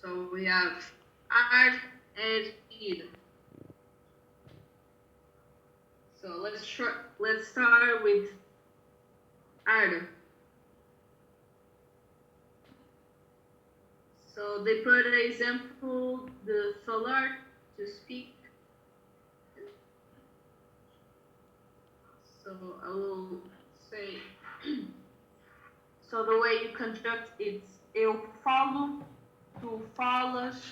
So we have ar and ir. So let's start with ar. So they put an example, the falar, to speak. So I will say, so the way you conjunct it's eu falo, tu falas,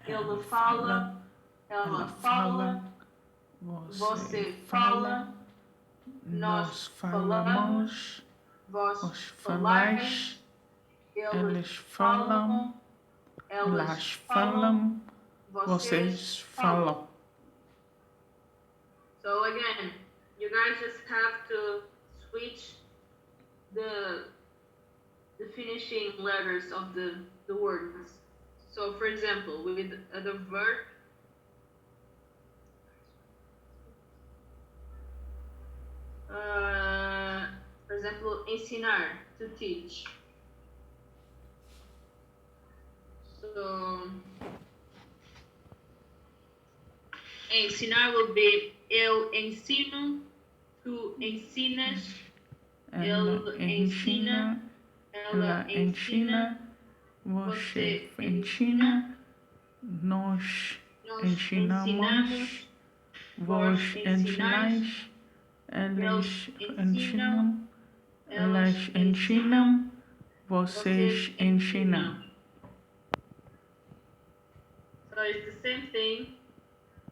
ele fala, ela fala, você fala, nós falamos, vós falais, eles falam, elas falam, vocês falam. So again, you guys just have to switch the finishing letters of the words. So for example, with the verb, for example, ensinar, to teach. So ensinar will be eu ensino, tu ensinas, ele ensina, ela ensina, você ensina, nós ensinamos, vós ensinais, eles ensinam, elas ensinam, vocês ensinam. So it's the same thing.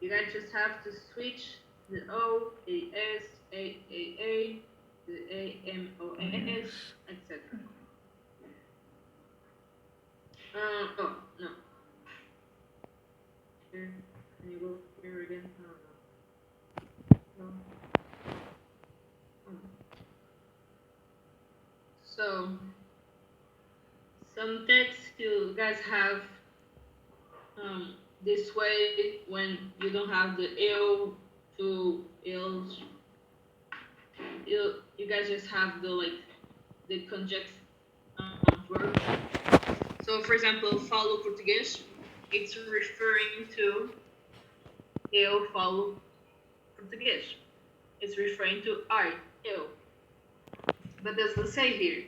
You guys just have to switch the O, the S, A, the A, M, O, S, etc. Oh, no. Here, can you go here again? No. So, some texts you guys have this way when you don't have the eu to ils. You guys just have the conjunct verb. So for example, falo português, it's referring to eu falo português. It's referring to I, eu. But doesn't say here.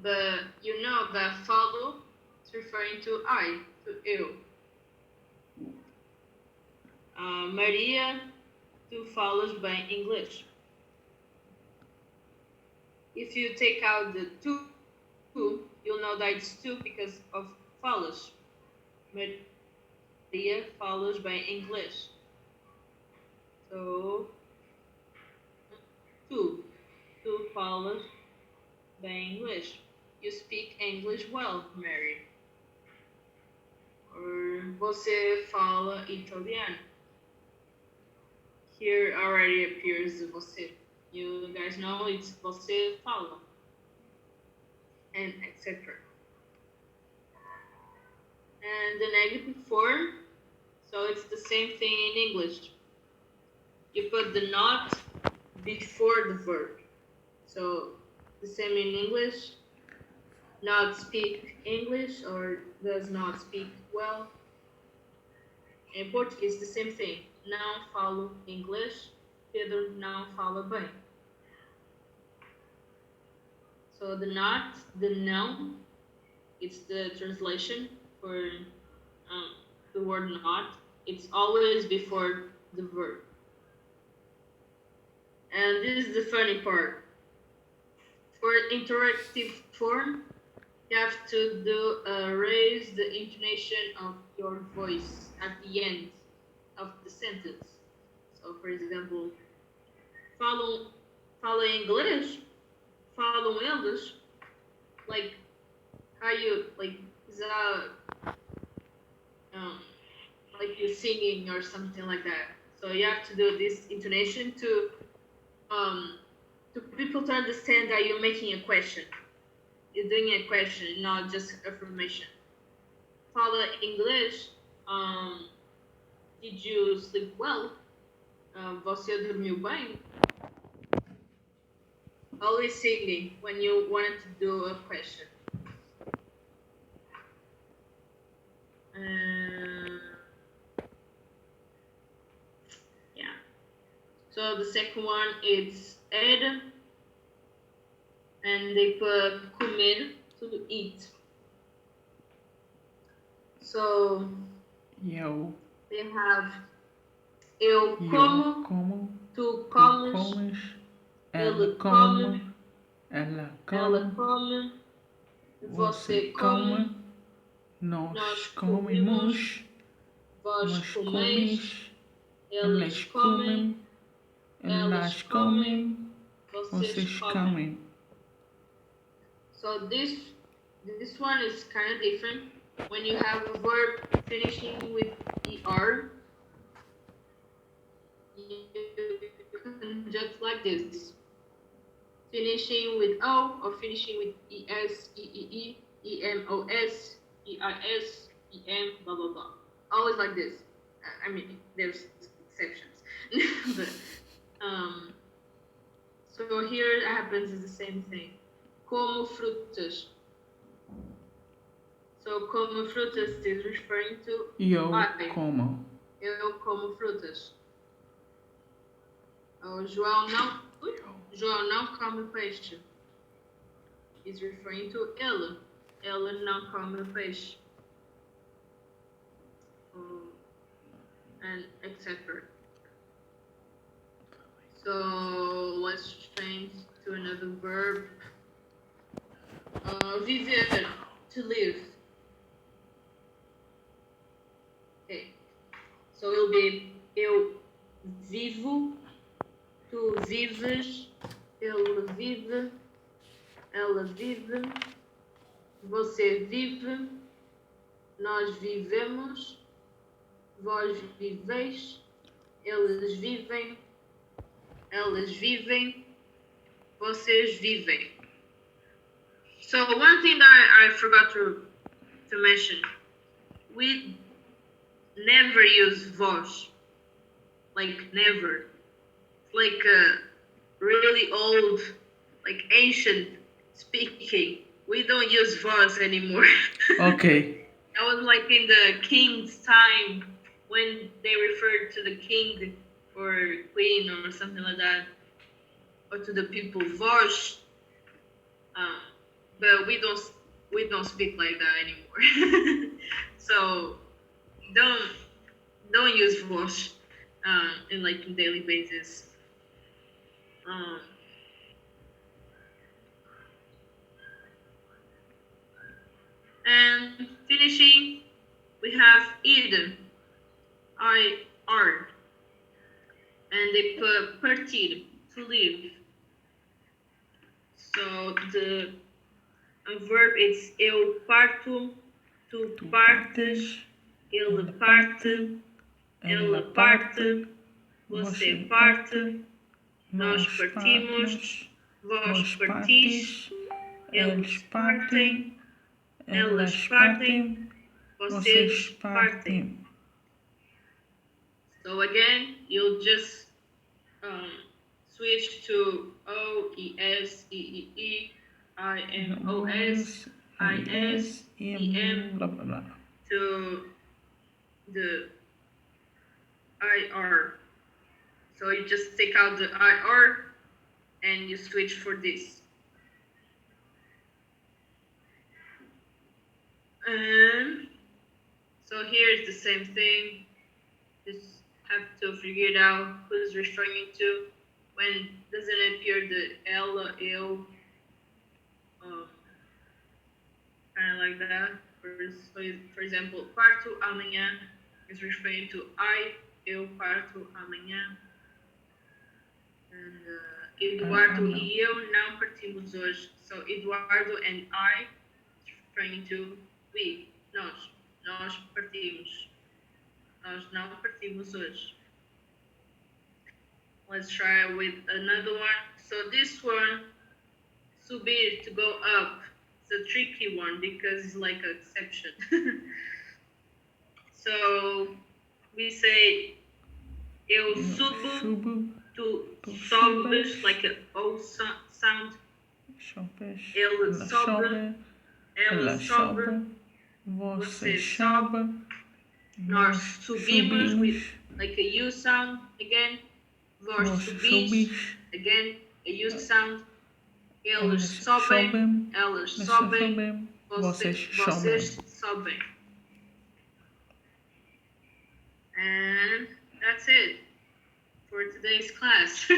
But you know that falo is referring to I, to eu. Maria, tu falas bem inglês. If you take out the tu, you'll know that it's tu because of falas. Maria falas bem inglês. So, tu falas bem inglês. You speak English well, Mary. Or você fala italiano. Here already appears the você. You guys know it's você fala. And etc. And the negative form, so it's the same thing in English. You put the not before the verb. So the same in English, not speak English or does not speak well. In Portuguese, the same thing. Não falo inglês, Pedro não fala bem. So the not, the não, it's the translation for the word not. It's always before the verb. And this is the funny part. For interactive form, you have to raise the intonation of your voice at the end of the sentence. So, for example, falam inglês, falam eles, like how you like is that like you're singing or something like that. So you have to do this intonation to people to understand that you're making a question. You're doing a question, not just affirmation. Fala English. Did you sleep well? Você dormiu bem? Always singing when you wanted to do a question. So the second one is ed, and they put comer, to eat. So they have eu como, tu comes, ele come, ela ela come, come, você você come, come, nós comemos, vós nós comeis, comes, eles comem, elas comem, vocês comem. comem. So this one is kind of different. When you have a verb finishing with er, you can just like this. Finishing with o or finishing with es, eee, emos, eis, em, blah blah blah. Always like this. I mean, there's exceptions, but so here it happens is the same thing. Como frutas. So como frutas is referring to Eu como. Eu como frutas. O João não come peixe. Is referring to ele. Ele não come peixe. And etc. So let's change to another verb. Viver, to live. Okay. So it'll be eu vivo, tu vives, ele vive, ela vive, você vive, nós vivemos, vós viveis, eles vivem, elas vivem, vocês vivem. So one thing that I forgot to mention, we never use vós, like never. It's like really old, like ancient speaking. We don't use vós anymore. Okay. That was like in the king's time when they referred to the king or queen or something like that, or to the people vós. But we don't speak like that anymore. So don't use vós in like daily basis. And finishing, we have id, ir, and they put partir, to live. So the verb is eu parto, tu partes, ele parte, ela parte, você parte, nós partimos, vós partis, eles partem, elas partem, vocês partem. So again, you'll just switch to o, es, eee, imos, is, em, blah blah blah, to the ir. So you just take out the ir and you switch for this. And so here is the same thing. Just have to figure it out who's referring to. When doesn't appear the ela, eu, kind of like that. For example, parto amanhã is referring to eu parto amanhã. And Eduardo e eu não partimos hoje. So Eduardo and I is referring to we, nós partimos. Nós não partimos hoje. Let's try with another one. So this one, subir, to go up. It's a tricky one because it's like an exception. So we say eu subo, tu sobes, like an O sound. Ele sobe, ela sobe, você sobe, nós subimos with like a U sound again. Vós subis. subis. Again, a U sound. Eles Eles sobem. sobem. Elas Eles sobem. sobem. Vocês Vocês sobem. sobem. And that's it for today's class.